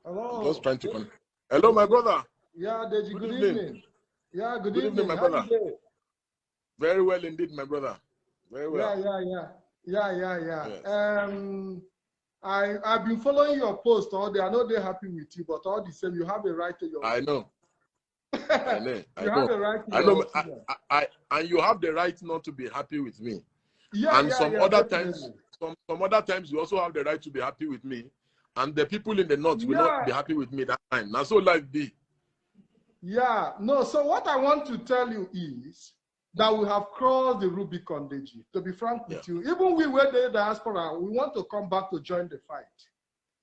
Hello. I'm just trying to connect. Hello, my brother. Yeah, Deji, good evening. Yeah, good evening, my How brother. you doing? Very well indeed, my brother. Very well. Yeah. I've been following your post all day. I know they're happy with you, but all the same, you have a right to your opinion. I know. You have a right to I your know. opinion. And you have the right not to be happy with me. Some other times, some other times you also have the right to be happy with me. And the people in the north will not be happy with me that time. Now so life be. Yeah, no, so what I want to tell you is that we have crossed the Rubicon, Deji. To be frank with you, even we were the diaspora, we want to come back to join the fight.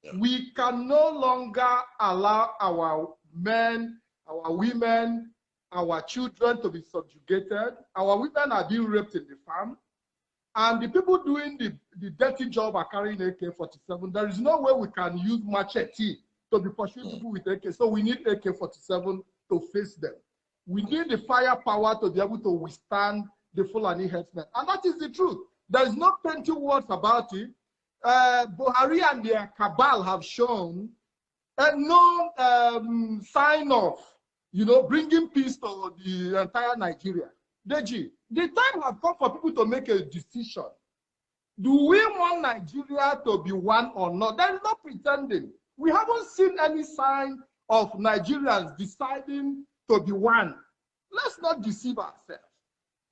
Yeah. We can no longer allow our men, our women, our children to be subjugated. Our women are being raped in the farm. And the people doing the dirty job are carrying AK-47. There is no way we can use machete to be pursuing people with AK. So we need AK-47 to face them. We need the firepower to be able to withstand the Fulani herdsmen. And that is the truth. There is no plenty words about it. Buhari and their cabal have shown no sign of, bringing peace to the entire Nigeria. Deji, the time has come for people to make a decision. Do we want Nigeria to be one or not? There is no pretending. We haven't seen any sign of Nigerians deciding to be one. Let's not deceive ourselves.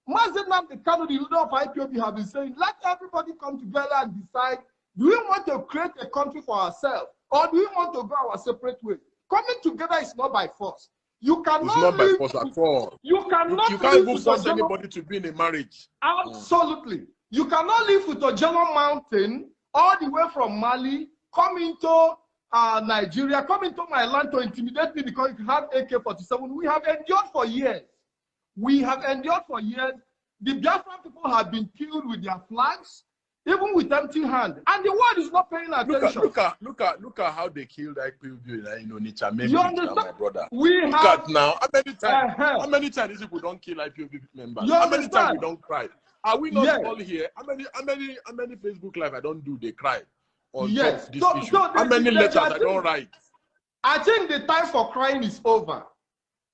Mazenam, the candidate leader of IPOB, have been saying, let everybody come together and decide, do we want to create a country for ourselves or do we want to go our separate way? Coming together is not by force. You cannot it's not by force at all. You cannot you can't even force anybody to be in a marriage. Absolutely. You cannot live with Ojelo Mountain all the way from Mali, come into Nigeria, come into my land to intimidate me because you have AK-47. We have endured for years. The Biafran people have been killed with their flags, even with empty hand, and the world is not paying attention. Look at how they killed IPOB in Onitsha. You understand, my brother? Look at now. How many times these people don't kill IPOB members? How many times we don't cry? Are we not all here? How many Facebook live I don't do? They cry on top this issue. How many letters I don't write? I think the time for crying is over.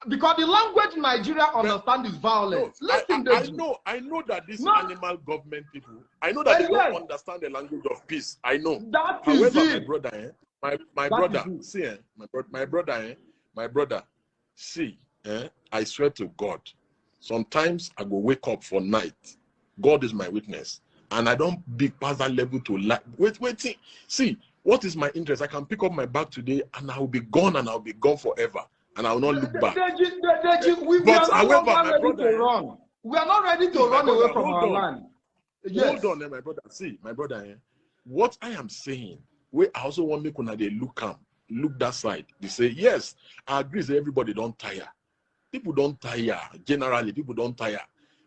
Because the language Nigeria understand is violence. No, I know that these animal government people, I know that they don't understand the language of peace. I know. However, my brother, see, I swear to God, sometimes I go wake up for night. God is my witness. And I don't big past that level to lie. Wait. See, what is my interest? I can pick up my bag today and I will be gone forever. And I will not look back. We are not ready to run away from our land. Hold on, my brother. See, my brother, what I am saying, I also want me to look that side. They say, yes, I agree that everybody don't tire. People don't tire. Generally, people don't tire.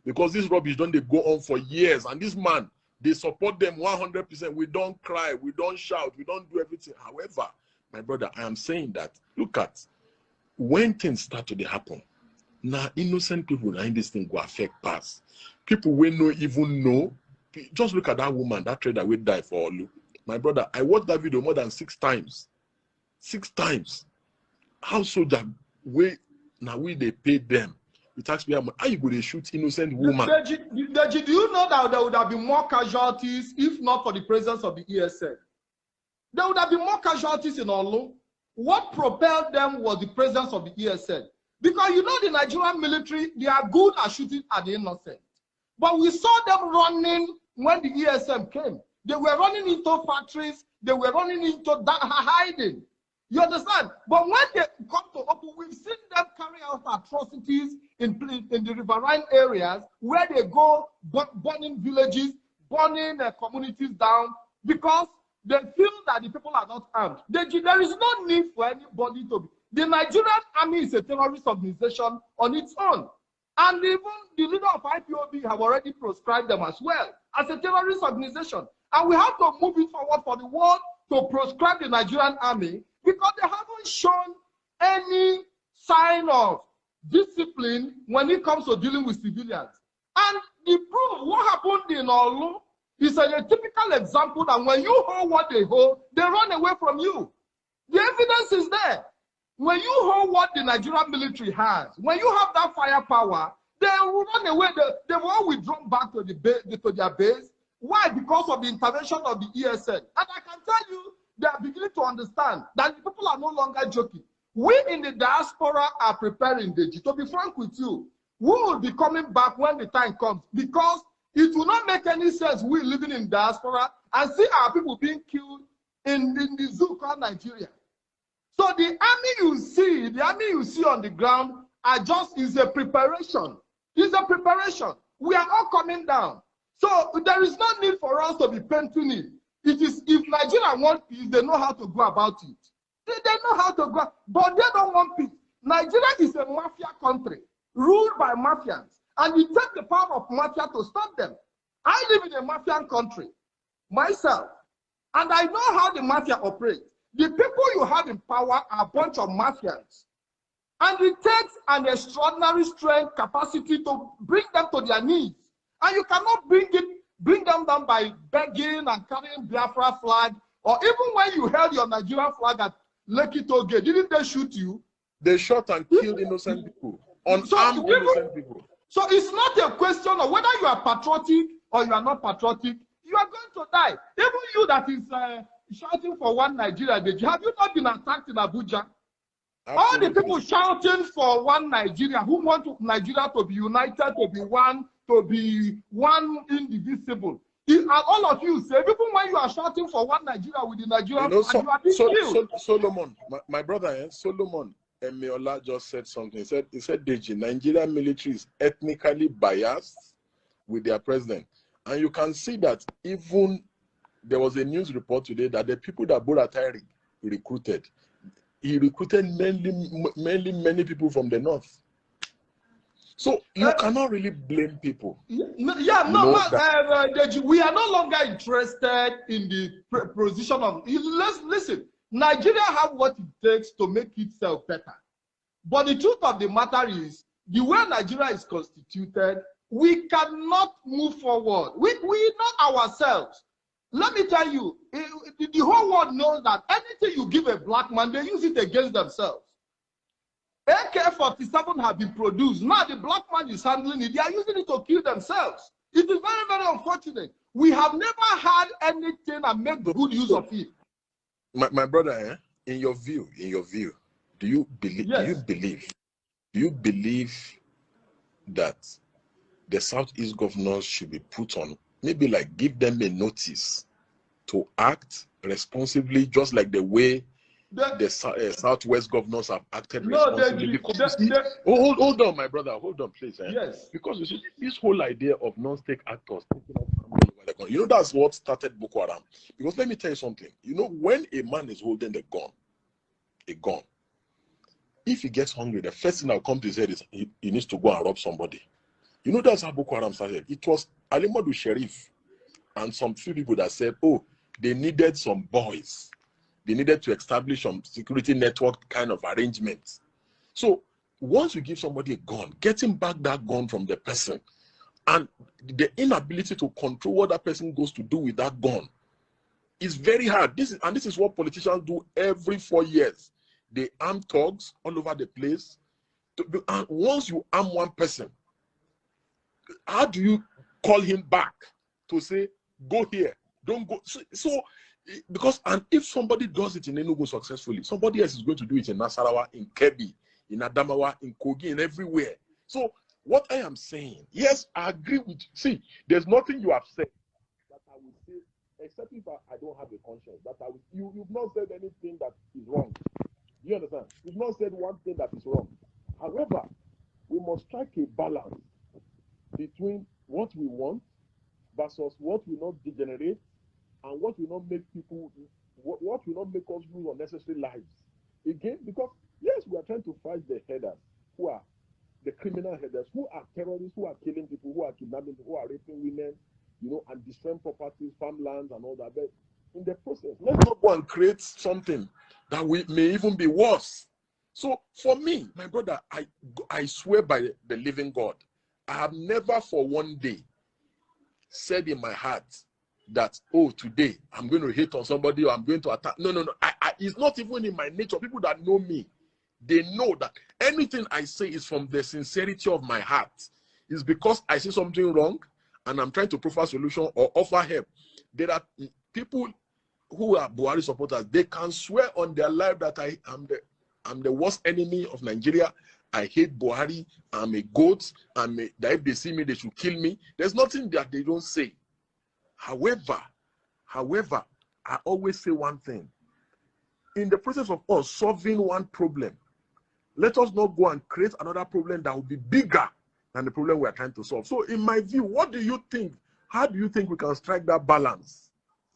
Because this rubbish don't they go on for years. And this man, they support them 100%. We don't cry. We don't shout. We don't do everything. However, my brother, I am saying that, look at, when things start to happen, now innocent people in this thing go affect pass. People will not even know. Just look at that woman, that trader will die for Olu. My brother, I watched that video more than 6 times. 6 times. How soldier they pay them? The taxpayer, how you go to shoot innocent woman? Deji, do you know that there would have been more casualties if not for the presence of the ESN? There would have been more casualties in Olu. What propelled them was the presence of the ESN. Because you know the Nigerian military, they are good at shooting at the innocent. But we saw them running when the ESM came. They were running into factories. They were running into hiding. You understand? But when they come to open, we've seen them carry out atrocities in the riverine areas where they go burning villages, burning communities down because they feel that the people are not armed. There is no need for anybody to be. The Nigerian army is a terrorist organization on its own. And even the leader of IPOB have already proscribed them as well as a terrorist organization. And we have to move it forward for the world to proscribe the Nigerian army because they haven't shown any sign of discipline when it comes to dealing with civilians. And the proof, what happened in Olu, is a typical example that when you hold what they hold, they run away from you. The evidence is there. When you hold what the Nigerian military has, when you have that firepower, they will run away. They will all withdraw back to their base. Why? Because of the intervention of the ESN. And I can tell you, they are beginning to understand that the people are no longer joking. We in the diaspora are preparing, Deji. To be frank with you, we will be coming back when the time comes, because it will not make any sense we living in diaspora and see our people being killed in the zoo called Nigeria. So the army you see on the ground is a preparation. It's a preparation. We are all coming down. So there is no need for us to be painting it. It is, if Nigeria want peace, they know how to go about it. They know how to go, but they don't want peace. Nigeria is a mafia country ruled by mafians, and you take the power of mafia to stop them. I live in a mafian country myself, and I know how the mafia operates. The people you have in power are a bunch of mafians. And it takes an extraordinary strength, capacity to bring them to their knees. And you cannot bring them down by begging and carrying Biafra flag. Or even when you held your Nigerian flag at Lekki Toll Gate, didn't they shoot you? They shot and killed innocent people. Unarmed innocent people. So it's not a question of whether you are patriotic or you are not patriotic. You are going to die. Even you that is shouting for one Nigeria, have you not been attacked in Abuja? Absolutely. All the people shouting for one Nigeria, who want Nigeria to be united, to be one indivisible. And all of you say, even when you are shouting for one Nigeria with the Nigerian flag, you are being killed. Solomon, my brother, Solomon Emiola just said something. He said, Deji, Nigerian military is ethnically biased with their president. And you can see that even there was a news report today that the people that Buratai recruited, he recruited mainly many people from the north. So you cannot really blame people. Deji, we are no longer interested in the position of. Let's listen. Nigeria have what it takes to make itself better. But the truth of the matter is, the way Nigeria is constituted, we cannot move forward. We know ourselves. Let me tell you, the whole world knows that anything you give a black man, they use it against themselves. AK-47 have been produced. Now the black man is handling it. They are using it to kill themselves. It is very, very unfortunate. We have never had anything and made good use of it. My brother, in your view, do you believe? Yes. Do you believe that the Southeast governors should be put on, maybe like give them a notice to act responsibly, just like the way the Southwest governors have acted responsibly? Hold on, my brother. Hold on, please. Yes. Because you see, this whole idea of non-state actors taking up you know, that's what started Boko Haram. Because let me tell you something. You know, when a man is holding a gun, if he gets hungry, the first thing that will come to his head is he needs to go and rob somebody. You know, that's how Boko Haram started. It was Alimadu Sheriff and some few people that said, oh, they needed some boys. They needed to establish some security network kind of arrangements. So once you give somebody a gun, getting back that gun from the person and the inability to control what that person goes to do with that gun is very hard. This is what politicians do every 4 years. They arm thugs all over the place. And once you arm one person, how do you call him back to say, go here, don't go? So because, and if somebody does it in Enugu successfully, somebody else is going to do it in Nasarawa, in Kebbi, in Adamawa, in Kogi, and everywhere. So what I am saying, yes, I agree with you. See, there's nothing you have said that I will say, except if I don't have a conscience, that I will, you've not said anything that is wrong. Do you understand? You've not said one thing that is wrong. However, we must strike a balance between what we want versus what will not degenerate and what will not make people, what will not make us lose unnecessary lives. Again, because yes, we are trying to fight the headers, who are the criminal headers, who are terrorists, who are killing people, who are kidnapping people, who are raping women, you know, and destroying properties, farmlands, and all that. But in the process, let's not go and create something that may even be worse. So for me, my brother, I swear by the living God, I have never for one day said in my heart that, oh, today I'm going to hate on somebody or I'm going to attack. No. it's not even in my nature. People that know me, they know that anything I say is from the sincerity of my heart. It's because I see something wrong and I'm trying to provide a solution or offer help. There are people who are Buhari supporters, they can swear on their life that I'm the worst enemy of Nigeria. I hate Buhari. I'm a goat. That if they see me, they should kill me. There's nothing that they don't say. However, I always say one thing. In the process of us solving one problem, let us not go and create another problem that will be bigger than the problem we are trying to solve. So in my view, what do you think? How do you think we can strike that balance?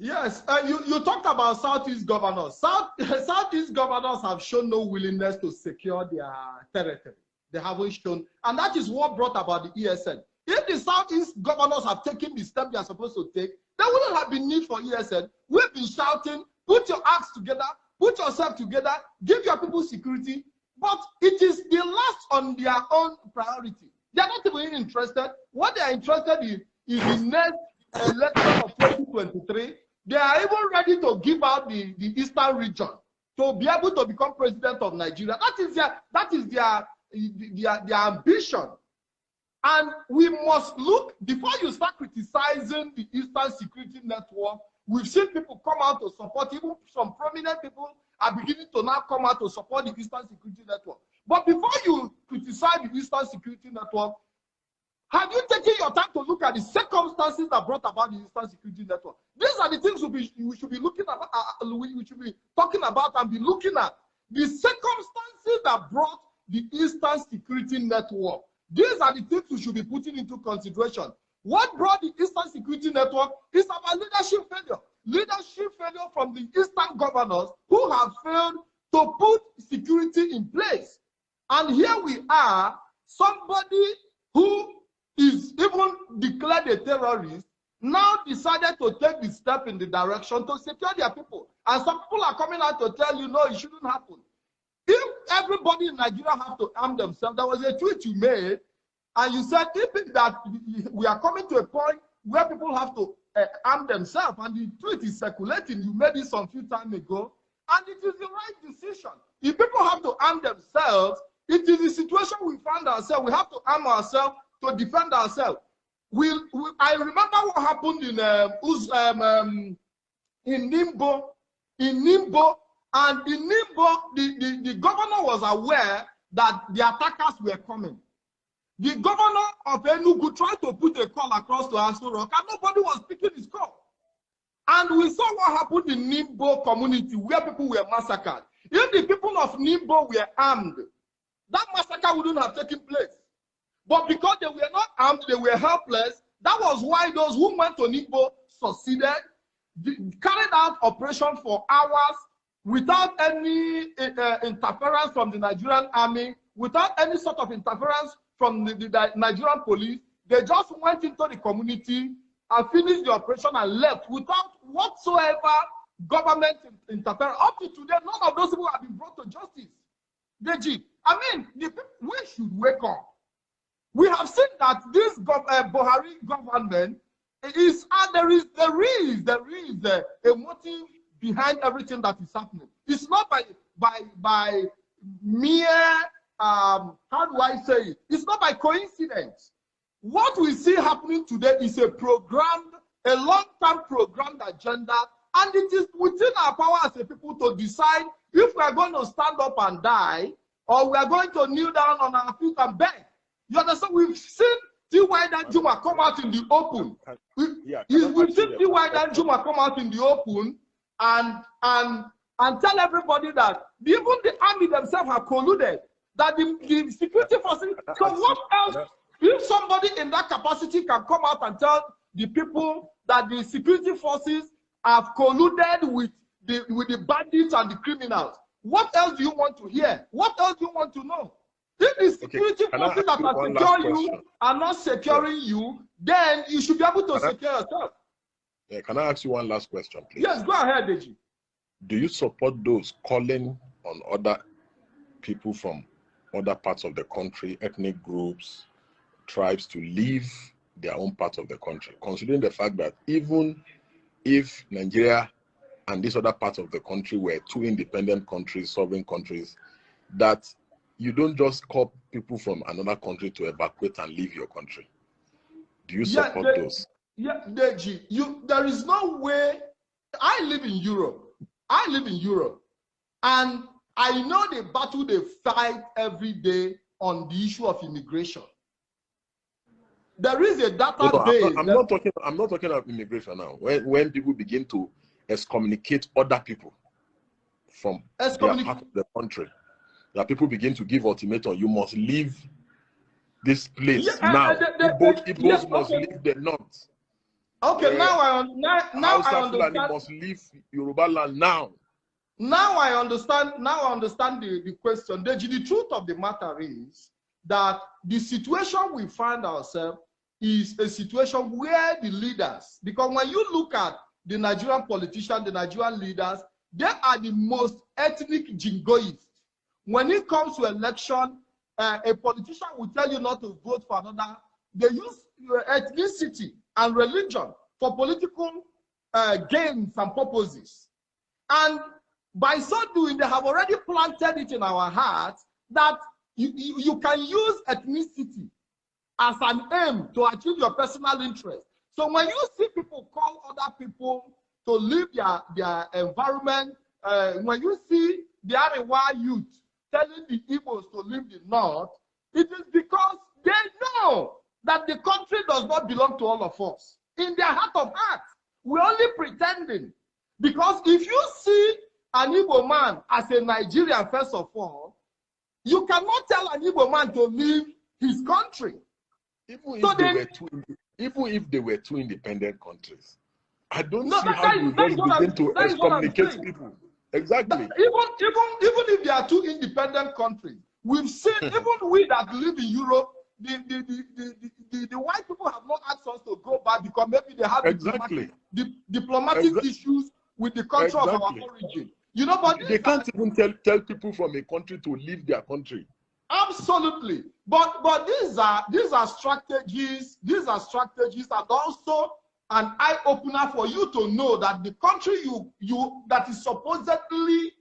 Yes, you talked about Southeast governors. Southeast governors have shown no willingness to secure their territory. They haven't shown, and that is what brought about the ESN. If the Southeast governors have taken the step they are supposed to take, there wouldn't have been need for ESN. We've been shouting, put your acts together, put yourself together, give your people security, but it is the last on their own priority. They are not even interested. What they are interested in is the next election of 2023. They are even ready to give out the Eastern region to be able to become president of Nigeria. That is their ambition. And we must look, before you start criticizing the Eastern Security Network, we've seen people come out to support, even some prominent people are beginning to now come out to support the Eastern Security Network. But before you criticize the Eastern Security Network, have you taken your time to look at the circumstances that brought about the Eastern Security Network? These are the things we should be looking at, we should be talking about and be looking at. The circumstances that brought the Eastern Security Network. These are the things we should be putting into consideration. What brought the Eastern Security Network is about leadership failure. Leadership failure from the Eastern governors who have failed to put security in place. And here we are, somebody who is even declared a terrorist, now decided to take the step in the direction to secure their people. And some people are coming out to tell you, no, it shouldn't happen. If everybody in Nigeria have to arm themselves, there was a tweet you made, and you said, if that we are coming to a point where people have to arm themselves, and the tweet is circulating, you made it some few time ago, and it is the right decision. If people have to arm themselves, it is the situation we find ourselves. We have to arm ourselves to defend ourselves. I remember what happened in Nimbo. And in Nimbo, the governor was aware that the attackers were coming. The governor of Enugu tried to put a call across to Aso Rock, and nobody was picking his call. And we saw what happened in Nimbo community, where people were massacred. If the people of Nimbo were armed, that massacre wouldn't have taken place. But because they were not armed, they were helpless. That was why those who went to Nimbo succeeded, carried out operation for hours without any interference from the Nigerian army, without any sort of interference from the Nigerian police. They just went into the community and finished the operation and left without whatsoever government interference. Up to today, none of those people have been brought to justice. Deji, I mean, we should wake up. We have seen that this Buhari government is, there is a motive behind everything that is happening. It's not by mere how do I say it? It's not by coincidence. What we see happening today is a programmed, a long-term programmed agenda, and it is within our power as a people to decide if we are going to stand up and die, or we are going to kneel down on our feet and beg. You understand? We've seen T.Y. Danjuma come out in the open. We've seen T.Y. Danjuma come out in the open and tell everybody that even the army themselves have colluded, that the security forces. So what else? If somebody in that capacity can come out and tell the people that the security forces have colluded with the bandits and the criminals, what else do you want to hear? What else do you want to know? If the security forces that are securing you are not securing you, then you should be able to secure yourself. Yeah, can I ask you one last question, please? Yes, go ahead, Deji. Do you support those calling on other people from other parts of the country, ethnic groups, tribes, to leave their own part of the country, considering the fact that even if Nigeria and this other part of the country were two independent countries, sovereign countries, that you don't just call people from another country to evacuate and leave your country. Do you support those? Yeah, Deji, there is no way. I live in Europe. And I know the battle they fight every day on the issue of immigration. There is a database. I'm not talking about immigration now. When people begin to excommunicate other people from their part of the country, that people begin to give ultimatum, you must leave this place now. Igbos must leave the north. Okay, now I understand. Must leave Yoruba land now. Now I understand the question. The truth of the matter is that the situation we find ourselves is a situation where the leaders, because when you look at the Nigerian politicians, the Nigerian leaders, they are the most ethnic jingoists. When it comes to election, a politician will tell you not to vote for another. They use ethnicity and religion for political gains and purposes. And by so doing, they have already planted it in our hearts that you can use ethnicity as an aim to achieve your personal interest. So when you see people call other people to leave their environment, when you see the Arewa youth telling the Igbos to leave the north, it is because they know that the country does not belong to all of us. In their heart of hearts, we're only pretending. Because if you see an Igbo man as a Nigerian, first of all, you cannot tell an Igbo man to leave his country. Even if they were two independent countries, I don't see how you begin to excommunicate people. Exactly. Even if they are two independent countries, we've seen, even we that live in Europe, the white people have not asked us to go back because maybe they have diplomatic issues with the country of our origin. You know, but they can't even tell people from a country to leave their country. Absolutely. But these are strategies. These are strategies, and also an eye-opener for you to know that the country you that is supposedly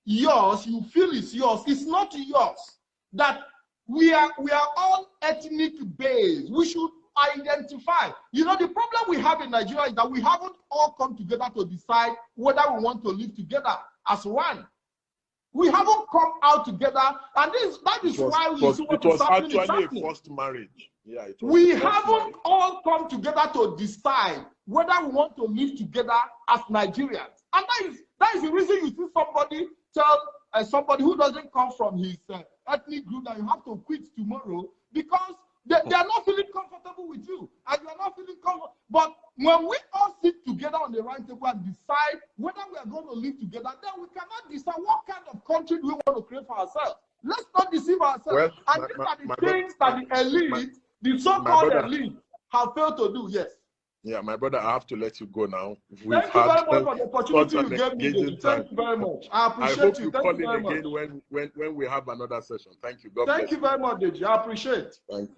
yours, you feel is yours, is not yours. That we are all ethnic based. We should identify. You know, the problem we have in Nigeria is that we haven't all come together to decide whether we want to live together as one. We haven't come out together, and that is why we see what is happening. It was actually a forced marriage. Yeah, we haven't all come together to decide whether we want to live together as Nigerians, and that is the reason you see somebody tell somebody who doesn't come from his ethnic group that you have to quit tomorrow because they are not feeling comfortable with you, and you are not feeling comfortable. But when we all sit together on the round table and decide whether we are going to live together, then we cannot decide what kind of country do we want to create for ourselves. Let's not deceive ourselves. Well, and these are the things that the elite, the so-called elite, have failed to do. Yes. Yeah, my brother, I have to let you go now. Thank you very much for the opportunity you gave me. Thank you very much. I appreciate you. Thank you. I hope you call in again when we have another session. Thank you. God bless you. Thank you very much, Deji. I appreciate it. Thank you.